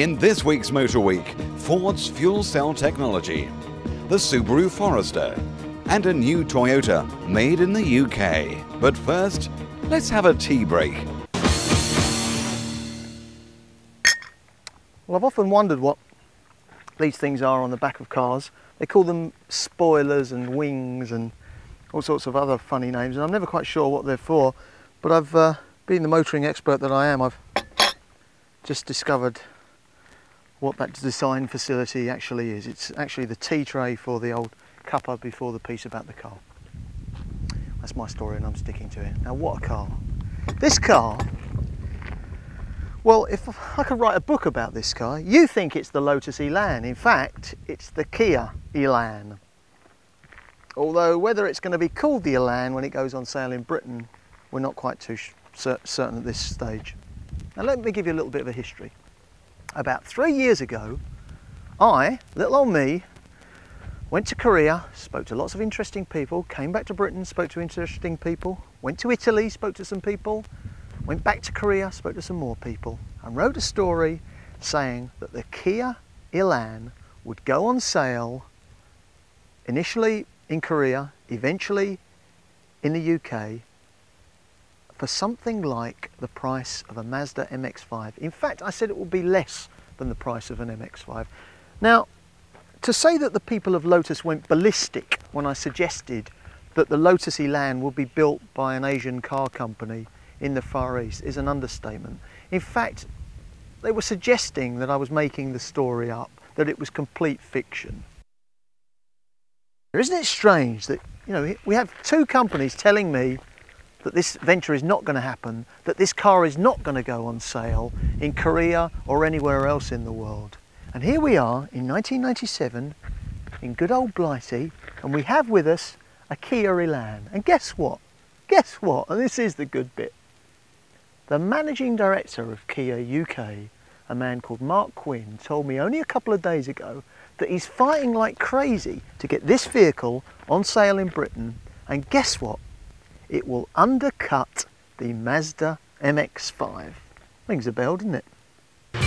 In this week's Motor Week, Ford's fuel cell technology, the Subaru Forester, and a new Toyota made in the UK. But first, let's have a tea break. Well, I've often wondered what these things are on the back of cars. They call them spoilers and wings and all sorts of other funny names, and I'm never quite sure what they're for. But I've, being the motoring expert that I am, I've just discovered what that design facility actually is. It's actually the tea tray for the old cuppa before the piece about the car. That's my story and I'm sticking to it. Now, what a car. This car, well, if I could write a book about this car, you think it's the Lotus Elan. In fact, it's the Kia Elan. Although whether it's going to be called the Elan when it goes on sale in Britain, we're not quite too certain at this stage. Now let me give you a little bit of a history. About 3 years ago, I, little old me, went to Korea, spoke to lots of interesting people, came back to Britain, spoke to interesting people, went to Italy, spoke to some people, went back to Korea, spoke to some more people, and wrote a story saying that the Kia Elan would go on sale initially in Korea, eventually in the UK, for something like the price of a Mazda MX-5. In fact, I said it would be less than the price of an MX-5. Now, to say that the people of Lotus went ballistic when I suggested that the Lotus Elan would be built by an Asian car company in the Far East is an understatement. In fact, they were suggesting that I was making the story up, that it was complete fiction. Isn't it strange that, you know, we have two companies telling me that this venture is not going to happen, that this car is not going to go on sale in Korea or anywhere else in the world. And here we are in 1997 in good old Blighty, and we have with us a Kia Elan. And guess what? Guess what? And this is the good bit. The managing director of Kia UK, a man called Mark Quinn, told me only a couple of days ago that he's fighting like crazy to get this vehicle on sale in Britain. And guess what? It will undercut the Mazda MX-5. Rings a bell, doesn't it? I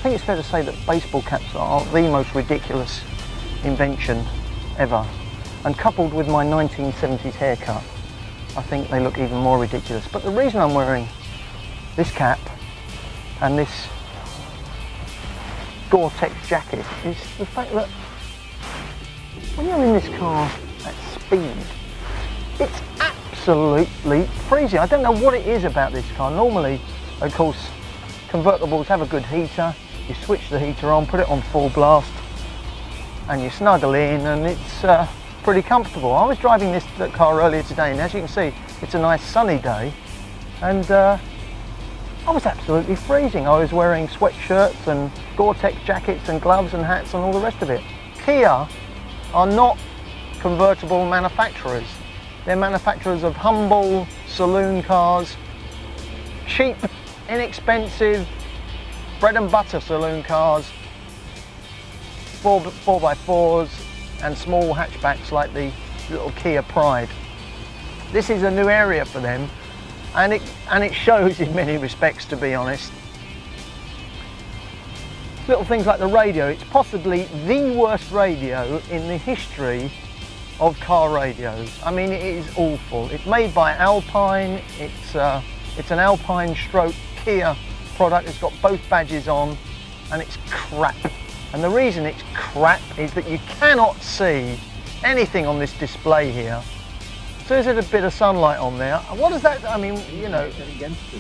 think it's fair to say that baseball caps are the most ridiculous invention ever. And coupled with my 1970s haircut, I think they look even more ridiculous. But the reason I'm wearing this cap and this Gore-Tex jacket is the fact that when you're in this car at speed, it's absolutely freezing. I don't know what it is about this car. Normally, of course, convertibles have a good heater. You switch the heater on, put it on full blast, and you snuggle in, and it's pretty comfortable. I was driving this car earlier today, and as you can see, it's a nice sunny day, and I was absolutely freezing. I was wearing sweatshirts and Gore-Tex jackets and gloves and hats and all the rest of it. Kia are not convertible manufacturers. They're manufacturers of humble saloon cars, cheap, inexpensive, bread and butter saloon cars, 4x4s and small hatchbacks like the little Kia Pride. This is a new area for them, and it shows in many respects, to be honest. Little things like the radio. It's possibly the worst radio in the history of car radios. I mean, it is awful. It's made by Alpine. It's an Alpine stroke Kia product. It's got both badges on, and it's crap. And the reason it's crap is that you cannot see anything on this display here. So is it a bit of sunlight on there? What does that, I mean, you know,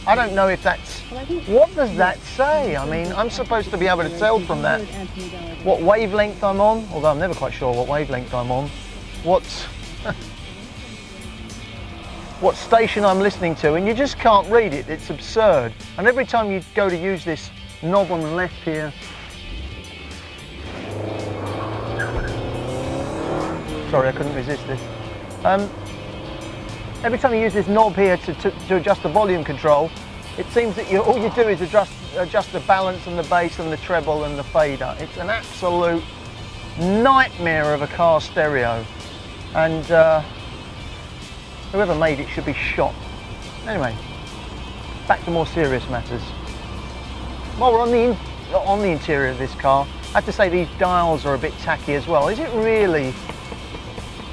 I don't know if that's, what does that say? I mean, I'm supposed to be able to tell from that what wavelength I'm on, although I'm never quite sure what wavelength I'm on, what station I'm listening to, and you just can't read it. It's absurd. And every time you go to use this knob on the left here, sorry, I couldn't resist this. Every time you use this knob here to adjust the volume control, it seems that all you do is adjust the balance and the bass and the treble and the fader. It's an absolute nightmare of a car stereo, and whoever made it should be shot. Anyway, back to more serious matters. While we're on the interior of this car, I have to say these dials are a bit tacky as well. Is it really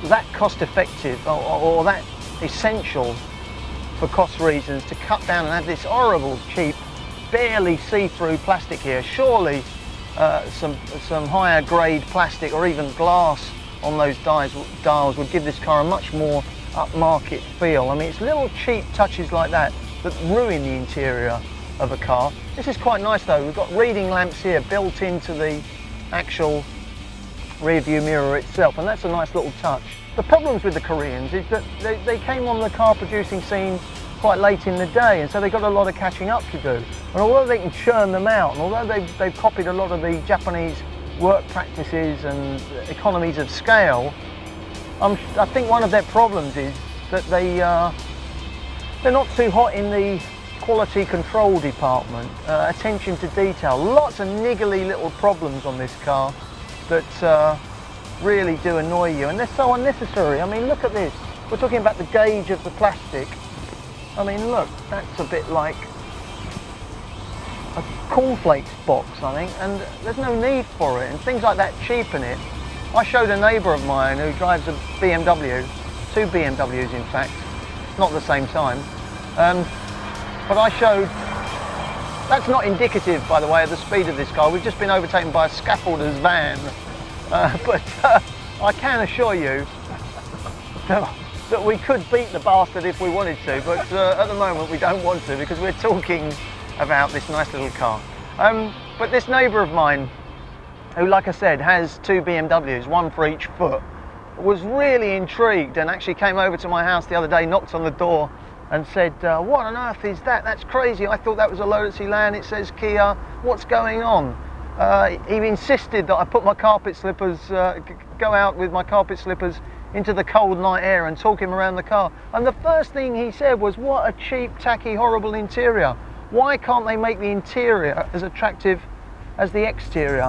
that cost effective or that essential for cost reasons to cut down and have this horrible, cheap, barely see-through plastic here? Surely some higher grade plastic or even glass on those dials would give this car a much more upmarket feel. I mean, it's little cheap touches like that that ruin the interior of a car. This is quite nice though. We've got reading lamps here built into the actual rear view mirror itself, and that's a nice little touch. The problems with the Koreans is that they came on the car producing scene quite late in the day, and so they've got a lot of catching up to do. And although they can churn them out, and although they've copied a lot of the Japanese work practices and economies of scale, I think one of their problems is that they're not too hot in the quality control department, attention to detail. Lots of niggly little problems on this car that really do annoy you, and they're so unnecessary. I mean, look at this. We're talking about the gauge of the plastic. I mean, look, that's a bit like a cornflakes box, I think, and there's no need for it, and things like that cheapen it. I showed a neighbour of mine who drives a BMW, two BMWs in fact, not at the same time, but I showed, that's not indicative, by the way, of the speed of this car. We've just been overtaken by a scaffolder's van, but I can assure you that we could beat the bastard if we wanted to, but at the moment we don't want to because we're talking about this nice little car. But this neighbour of mine, who, like I said, has two BMWs, one for each foot, was really intrigued and actually came over to my house the other day, knocked on the door and said, what on earth is that? That's crazy. I thought that was a Lotus Elan. It says Kia. What's going on? He insisted that I put my carpet slippers, go out with my carpet slippers into the cold night air and talk him around the car. And the first thing he said was, what a cheap, tacky, horrible interior. Why can't they make the interior as attractive as the exterior?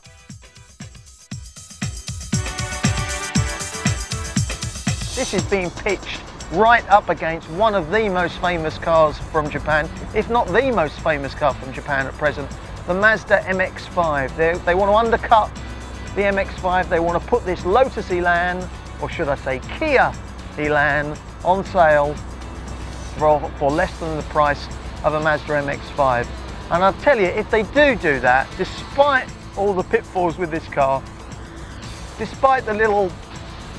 This is being pitched right up against one of the most famous cars from Japan, if not the most famous car from Japan at present, the Mazda MX-5. They want to undercut the MX-5. They want to put this Lotus Elan, or should I say Kia Elan, on sale for less than the price of a Mazda MX-5. And I'll tell you, if they do that, despite all the pitfalls with this car, despite the little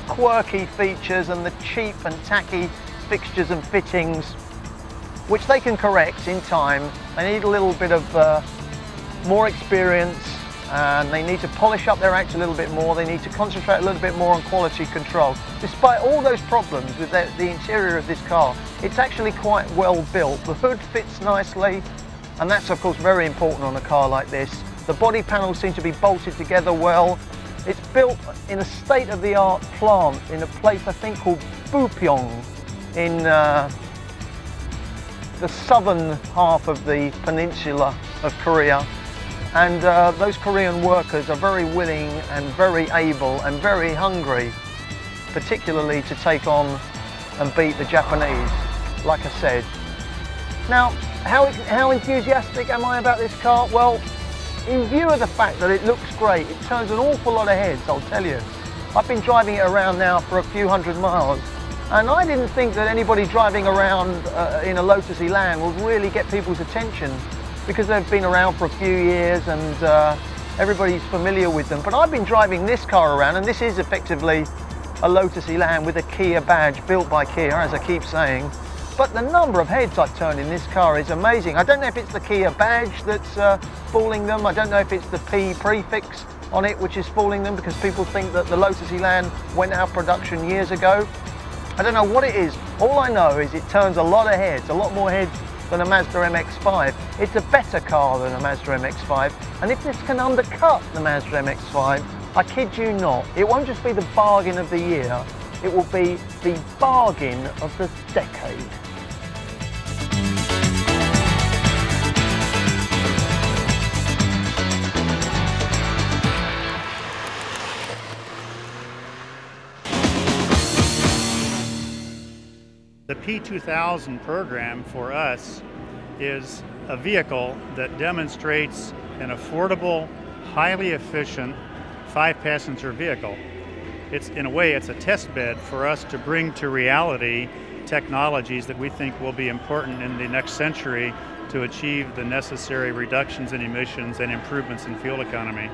quirky features and the cheap and tacky fixtures and fittings, which they can correct in time, they need a little bit of more experience, and they need to polish up their act a little bit more. They need to concentrate a little bit more on quality control. Despite all those problems with the interior of this car, it's actually quite well built. The hood fits nicely, and that's of course very important on a car like this. The body panels seem to be bolted together well. It's built in a state-of-the-art plant in a place I think called Bupyeong in the southern half of the peninsula of Korea. And those Korean workers are very willing and very able and very hungry, particularly to take on and beat the Japanese, like I said. Now, how enthusiastic am I about this car? Well, in view of the fact that it looks great, it turns an awful lot of heads, I'll tell you. I've been driving it around now for a few hundred miles, and I didn't think that anybody driving around in a Lotus Elan would really get people's attention, because they've been around for a few years and everybody's familiar with them. But I've been driving this car around, and this is effectively a Lotus Elan with a Kia badge, built by Kia, as I keep saying. But the number of heads I've turned in this car is amazing. I don't know if it's the Kia badge that's fooling them. I don't know if it's the P prefix on it which is fooling them, because people think that the Lotus Elan went out of production years ago. I don't know what it is. All I know is it turns a lot of heads, a lot more heads than a Mazda MX-5. It's a better car than a Mazda MX-5. And if this can undercut the Mazda MX-5, I kid you not, it won't just be the bargain of the year, it will be the bargain of the decade. The P2000 program for us is a vehicle that demonstrates an affordable, highly efficient 5-passenger vehicle. In a way, it's a test bed for us to bring to reality technologies that we think will be important in the next century to achieve the necessary reductions in emissions and improvements in fuel economy.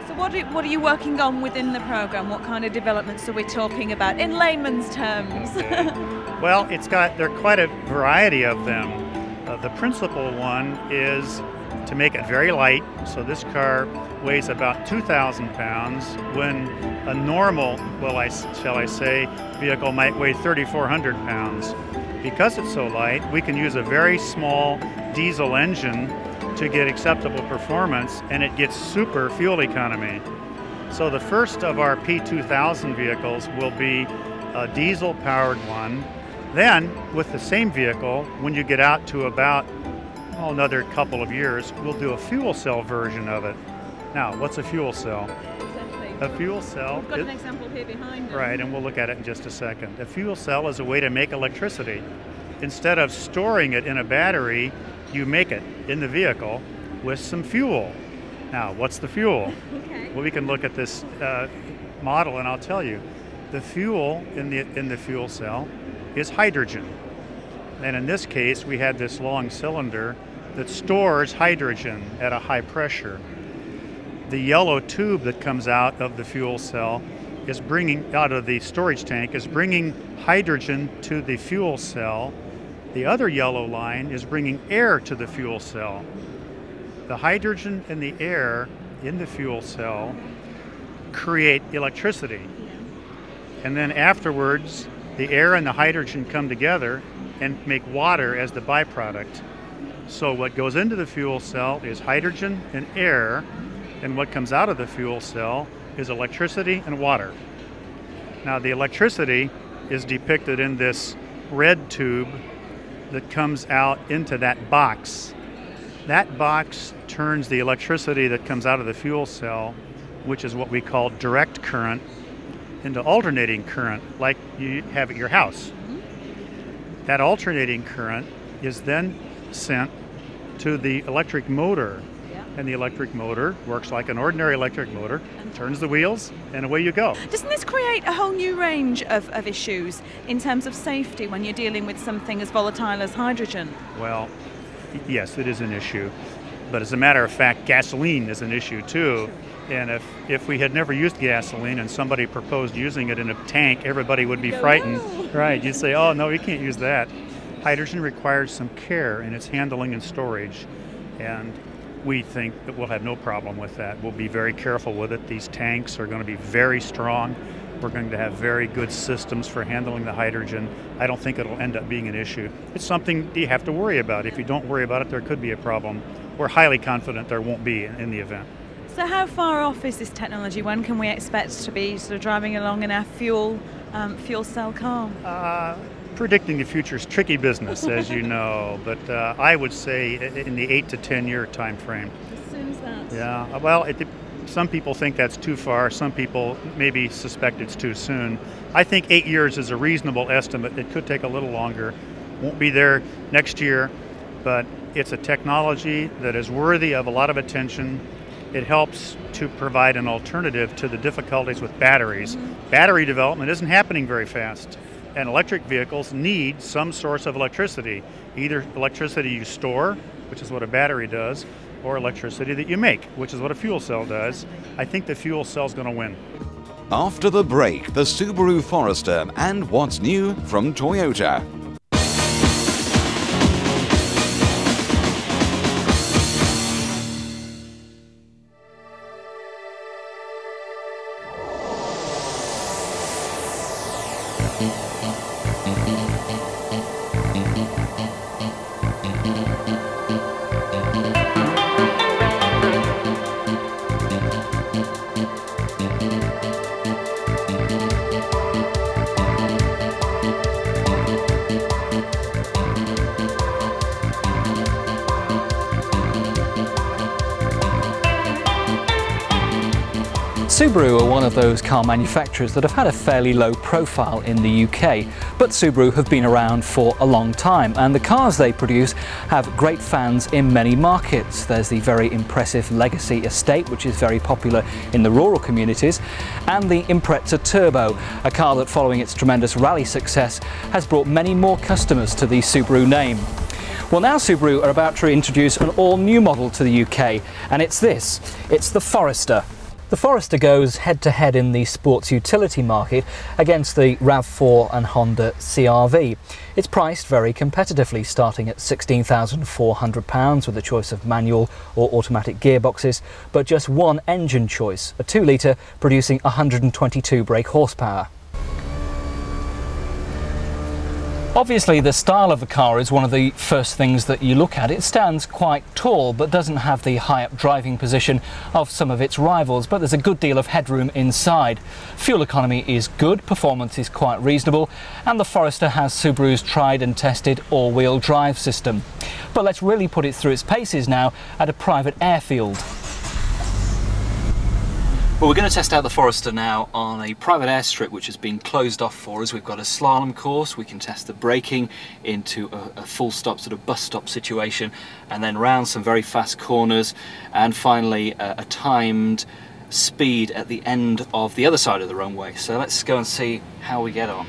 So what are you working on within the program? What kind of developments are we talking about in layman's terms? Okay. Well, there are quite a variety of them. The principal one is to make it very light. So this car weighs about 2,000 pounds when a normal, shall I say, vehicle might weigh 3,400 pounds. Because it's so light, we can use a very small diesel engine to get acceptable performance, and it gets super fuel economy. So the first of our P2000 vehicles will be a diesel-powered one. Then, with the same vehicle, when you get out to about another couple of years, we'll do a fuel cell version of it. Now, what's a fuel cell? Exactly. A fuel cell. We've got an example here behind us. Right, and we'll look at it in just a second. A fuel cell is a way to make electricity. Instead of storing it in a battery, you make it in the vehicle with some fuel. Now, what's the fuel? Okay. Well, we can look at this model and I'll tell you. The fuel in the fuel cell is hydrogen. And in this case, we had this long cylinder that stores hydrogen at a high pressure. The yellow tube that comes out of the fuel cell is out of the storage tank, is bringing hydrogen to the fuel cell. The other yellow line is bringing air to the fuel cell. The hydrogen and the air in the fuel cell create electricity. And then afterwards, the air and the hydrogen come together and make water as the byproduct. So what goes into the fuel cell is hydrogen and air, and what comes out of the fuel cell is electricity and water. Now the electricity is depicted in this red tube that comes out into that box. That box turns the electricity that comes out of the fuel cell, which is what we call direct current, into alternating current, like you have at your house. That alternating current is then sent to the electric motor, and the electric motor works like an ordinary electric motor, turns the wheels, and away you go. Doesn't this create a whole new range of issues in terms of safety when you're dealing with something as volatile as hydrogen? Well, yes, it is an issue. But as a matter of fact, gasoline is an issue too. And if we had never used gasoline and somebody proposed using it in a tank, everybody would be frightened. No. Right, you'd say, oh no, you can't use that. Hydrogen requires some care in its handling and storage. And we think that we'll have no problem with that. We'll be very careful with it. These tanks are going to be very strong. We're going to have very good systems for handling the hydrogen. I don't think it'll end up being an issue. It's something you have to worry about. If you don't worry about it, there could be a problem. We're highly confident there won't be in the event. So how far off is this technology? When can we expect to be sort of driving along in our fuel cell car? Predicting the future is tricky business, as you know, but I would say in the 8 to 10 year time frame. As soon as that? Yeah, well, some people think that's too far. Some people maybe suspect it's too soon. I think 8 years is a reasonable estimate. It could take a little longer. Won't be there next year, but it's a technology that is worthy of a lot of attention. It helps to provide an alternative to the difficulties with batteries. Battery development isn't happening very fast, and electric vehicles need some source of electricity, either electricity you store, which is what a battery does, or electricity that you make, which is what a fuel cell does. I think the fuel cell's going to win. After the break, the Subaru Forester and what's new from Toyota. Subaru are one of those car manufacturers that have had a fairly low profile in the UK, but Subaru have been around for a long time, and the cars they produce have great fans in many markets. There's the very impressive Legacy Estate, which is very popular in the rural communities, and the Impreza Turbo, a car that, following its tremendous rally success, has brought many more customers to the Subaru name. Well, now Subaru are about to introduce an all-new model to the UK, and it's this. It's the Forester. The Forester goes head-to-head in the sports utility market against the RAV4 and Honda CR-V. It's priced very competitively, starting at £16,400 with a choice of manual or automatic gearboxes, but just one engine choice, a 2-litre producing 122 brake horsepower. Obviously, the style of the car is one of the first things that you look at. It stands quite tall, but doesn't have the high-up driving position of some of its rivals, but there's a good deal of headroom inside. Fuel economy is good, performance is quite reasonable, and the Forester has Subaru's tried and tested all-wheel drive system. But let's really put it through its paces now at a private airfield. Well, we're going to test out the Forester now on a private airstrip which has been closed off for us. We've got a slalom course, we can test the braking into a full stop, sort of bus stop situation, and then round some very fast corners, and finally a timed speed at the end of the other side of the runway. So let's go and see how we get on.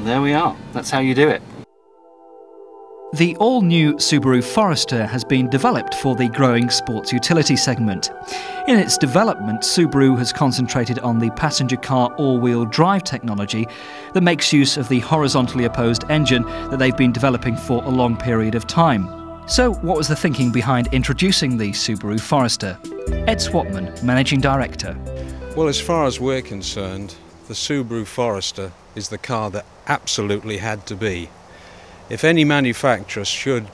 There we are, that's how you do it. The all-new Subaru Forester has been developed for the growing sports utility segment. In its development, Subaru has concentrated on the passenger car all-wheel drive technology that makes use of the horizontally opposed engine that they've been developing for a long period of time. So what was the thinking behind introducing the Subaru Forester? Ed Swatman, Managing Director. Well, as far as we're concerned, the Subaru Forester is the car that absolutely had to be. If any manufacturer should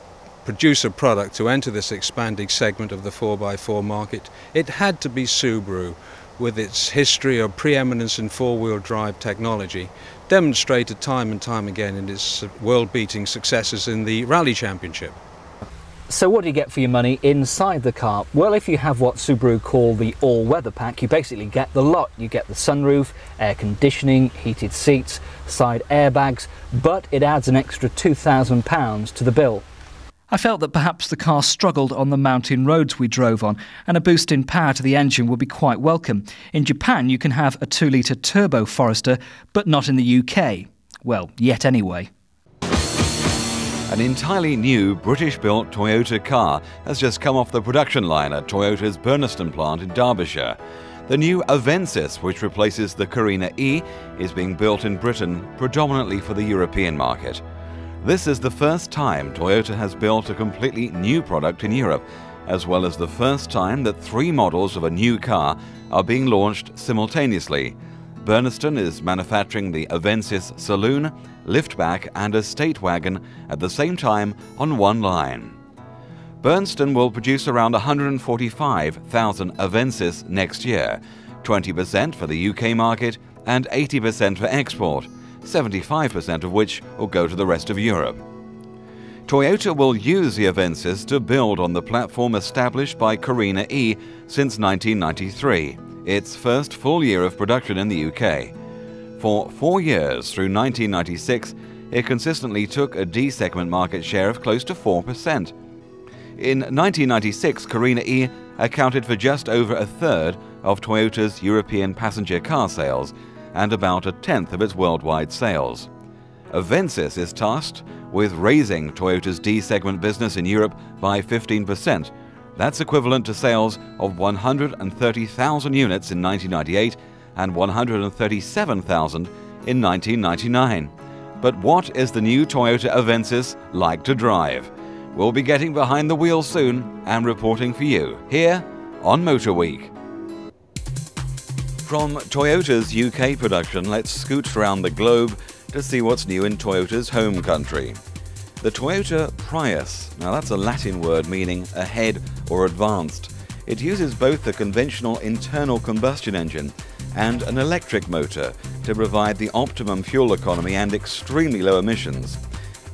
produce a product to enter this expanding segment of the 4x4 market, it had to be Subaru, with its history of preeminence in four-wheel drive technology, demonstrated time and time again in its world-beating successes in the Rally Championship. So what do you get for your money inside the car? Well, if you have what Subaru call the all-weather pack, you basically get the lot. You get the sunroof, air conditioning, heated seats, side airbags, but it adds an extra £2,000 to the bill. I felt that perhaps the car struggled on the mountain roads we drove on, and a boost in power to the engine would be quite welcome. In Japan, you can have a 2-litre turbo Forester, but not in the UK. Well, yet anyway. An entirely new British-built Toyota car has just come off the production line at Toyota's Burnaston plant in Derbyshire. The new Avensis, which replaces the Carina E, is being built in Britain predominantly for the European market. This is the first time Toyota has built a completely new product in Europe, as well as the first time that 3 models of a new car are being launched simultaneously. Burnaston is manufacturing the Avensis Saloon, Liftback and Estate Wagon at the same time on one line. Burnaston will produce around 145,000 Avensis next year, 20% for the UK market and 80% for export, 75% of which will go to the rest of Europe. Toyota will use the Avensis to build on the platform established by Carina E since 1993. Its first full year of production in the UK. For 4 years through 1996, it consistently took a D-segment market share of close to 4%. In 1996, Carina E accounted for just over a third of Toyota's European passenger car sales and about 1/10 of its worldwide sales. Avensis is tasked with raising Toyota's D-segment business in Europe by 15%. That's equivalent to sales of 130,000 units in 1998 and 137,000 in 1999. But what is the new Toyota Avensis like to drive? We'll be getting behind the wheel soon and reporting for you here on Motor Week. From Toyota's UK production, let's scoot around the globe to see what's new in Toyota's home country. The Toyota Prius. Now that's a Latin word meaning ahead or advanced. It uses both the conventional internal combustion engine and an electric motor to provide the optimum fuel economy and extremely low emissions.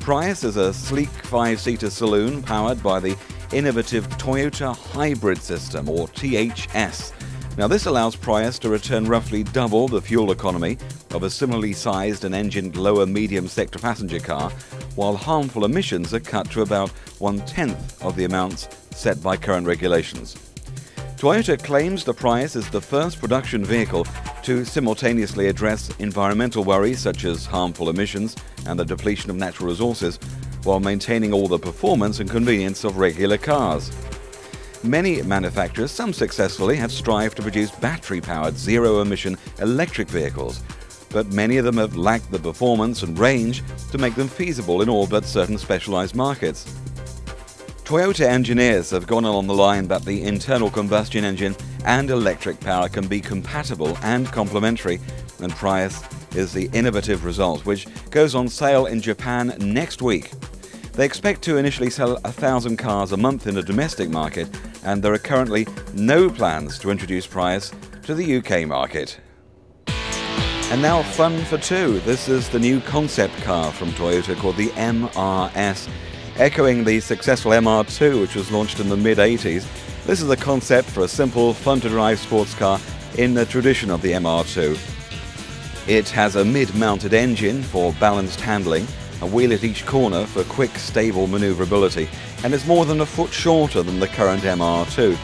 Prius is a sleek 5-seater saloon powered by the innovative Toyota Hybrid System, or THS. Now this allows Prius to return roughly double the fuel economy of a similarly sized and engined lower medium sector passenger car, while harmful emissions are cut to about 1/10 of the amounts set by current regulations. Toyota claims the Prius is the first production vehicle to simultaneously address environmental worries such as harmful emissions and the depletion of natural resources, while maintaining all the performance and convenience of regular cars. Many manufacturers, some successfully, have strived to produce battery-powered, zero-emission electric vehicles, but many of them have lacked the performance and range to make them feasible in all but certain specialized markets. Toyota engineers have gone along the line that the internal combustion engine and electric power can be compatible and complementary, and Prius is the innovative result, which goes on sale in Japan next week. They expect to initially sell 1,000 cars a month in the domestic market, and there are currently no plans to introduce Prius to the UK market. And now fun for two. This is the new concept car from Toyota called the MRS. Echoing the successful MR2, which was launched in the mid-80s, this is a concept for a simple, fun-to-drive sports car in the tradition of the MR2. It has a mid-mounted engine for balanced handling, a wheel at each corner for quick, stable manoeuvrability, and is more than a foot shorter than the current MR2.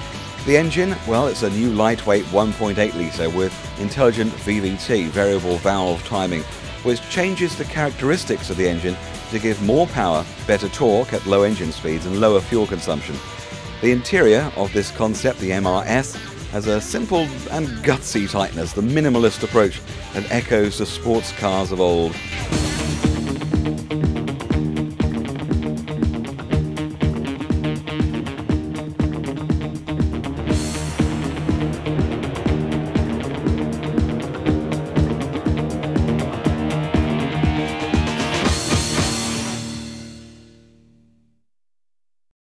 The engine, well, it's a new lightweight 1.8 litre with intelligent VVT, variable valve timing, which changes the characteristics of the engine to give more power, better torque at low engine speeds and lower fuel consumption. The interior of this concept, the MRS, has a simple and gutsy tightness, the minimalist approach that echoes the sports cars of old.